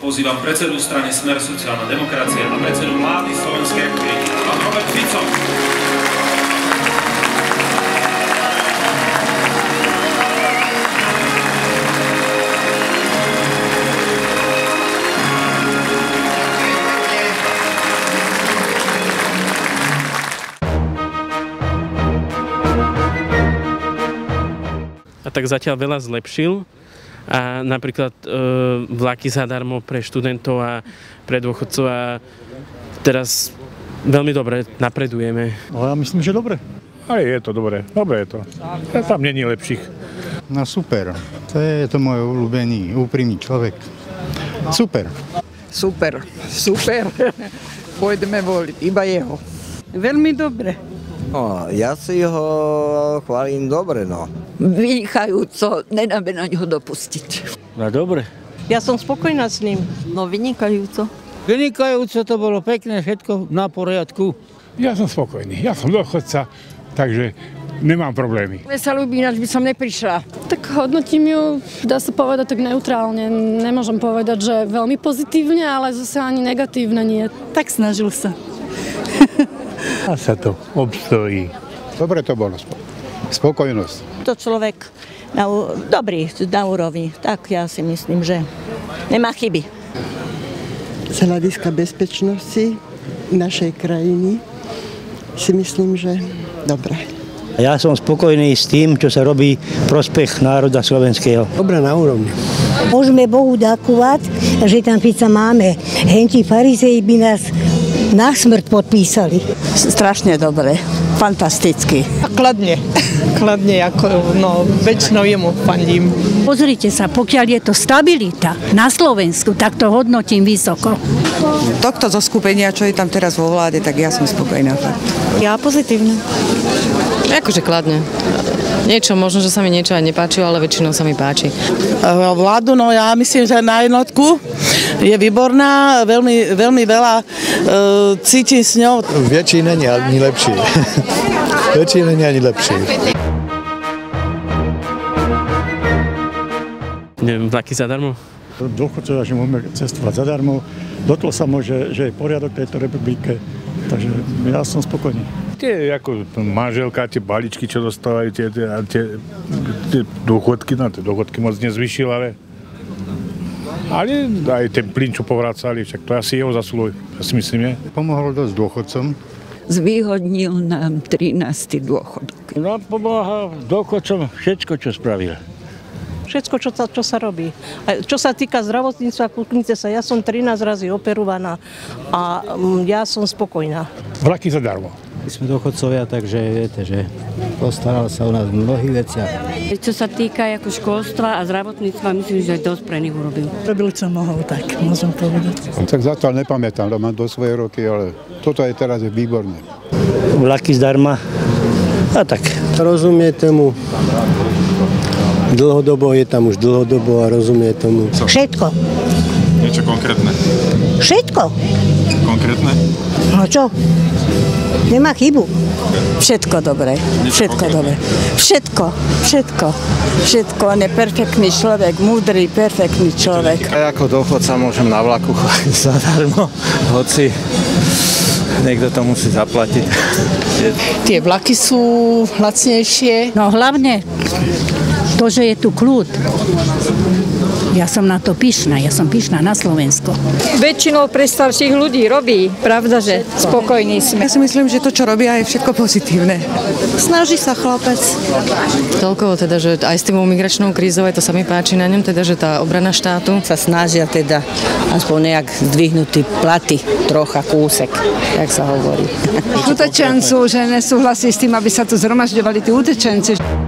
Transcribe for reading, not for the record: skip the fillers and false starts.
pozývam predsedu strany Smer sociálna demokracia a predsedu vlády Slovenskej republiky, pán Robert Fico. A tak zatiaľ veľa zlepšil. A napríklad vlaky zadarmo pre študentov a pre dôchodcov a teraz veľmi dobre napredujeme. No ja myslím, že dobre. Ale je to dobre, dobre je to. Tam není lepších. No super, to je to môj obľúbený, úprimný človek. Super. Super, super. Pôjdeme voliť, iba jeho. Veľmi dobre. No, ja si ho chválim dobre, no. Vynikajúco, nedáme na ňo dopustiť. No dobre. Ja som spokojná s ním. No vynikajúco. Vynikajúco, to bolo pekné, všetko na poriadku. Ja som spokojný, ja som dôchodca, takže nemám problémy. Mne sa ľúbi, ináč by som neprišla. Tak hodnotím ju, dá sa povedať tak neutrálne. Nemôžem povedať, že veľmi pozitívne, ale zase ani negatívne nie. Tak snažil sa. A sa to obstojí. Dobre to bolo, spokojnosť. To človek dobrý, na úrovni. Tak ja si myslím, že nemá chyby. Z hľadiska bezpečnosti našej krajiny si myslím, že dobre. Ja som spokojný s tým, čo sa robí prospech národa slovenského. Dobre na úrovni. Môžeme Bohu ďakovať, že tam Fica máme. Henti farizei by nás na smrť podpísali. Strašne dobre, fantasticky. Kladne, ako väčšinou jemu fandím. Pozrite sa, pokiaľ je to stabilita na Slovensku, tak to hodnotím vysoko. Tohto zoskupenia, čo je tam teraz vo vláde, tak ja som spokojná. Ja pozitívne. Akože kladne. Niečo, možno, že sa mi niečo aj nepáčilo, ale väčšinou sa mi páči. Vládu, no ja myslím, že na jednotku je výborná, veľmi veľa cítim s ňou. Väčší není ani lepší. Väčší není ani lepší. Neviem, vlaky zadarmo? Dôchodcovia, že môžeme cestovať zadarmo. Dotklo sa môže, že je poriadok tejto republike. Takže ja som spokojný. Tie ako manželka, tie balíčky, čo dostávajú, tie dôchodky, no tie dôchodky moc nezvyšil, ale aj ten plyn, čo povracali, však to asi jeho zasluhuje, ja si myslím, nie? Pomohol dosť dôchodcom. Zvýhodnil nám 13. dôchodok. No pomáha dôchodcom všetko, čo spravil. Všetko, čo sa robí. A čo sa týka zdravotníctva, púknite sa, ja som 13 razy operovaná a ja som spokojná. Vlaky zadarmo. My sme dôchodcovia, takže viete, že postaral sa o nás v mnohých veciach. Čo sa týka ako školstva a zdravotníctva, myslím, že dosť pre nich urobil. Robil, čo mohol, tak môžem povedať. Tak zatiaľ nepamätám, lebo mám do svoje roky, ale toto je teraz výborné. Vlaky zdarma a tak. Rozumie tomu. Dlhodobo je tam už dlhodobo a rozumie tomu. Všetko. Niečo konkrétne. Všetko. Konkrétne? No čo? Nemá chybu. Všetko dobre, všetko dobre. Všetko. On je perfektný človek, múdry, perfektný človek. Ja ako dôchodca môžem na vlaku chodiť zadarmo, hoci niekto to musí zaplatiť. Tie vlaky sú lacnejšie. No hlavne to, že je tu kľud. Ja som na to pyšná, ja som pyšná na Slovensko. Väčšinou pre starších ľudí robí, pravda, že spokojní sme. Ja si myslím, že to, čo robia, je všetko pozitívne. Snaží sa chlapec. Toľko teda, že aj s tým migračnou krízou, aj to sa mi páči na ňom, teda, že tá obrana štátu. Sa snažia teda aspoň nejak zdvihnutí platy, trocha kúsek, jak sa hovorí. Utečencu, že nesúhlasí s tým, aby sa tu zhromažďovali tí utečenci.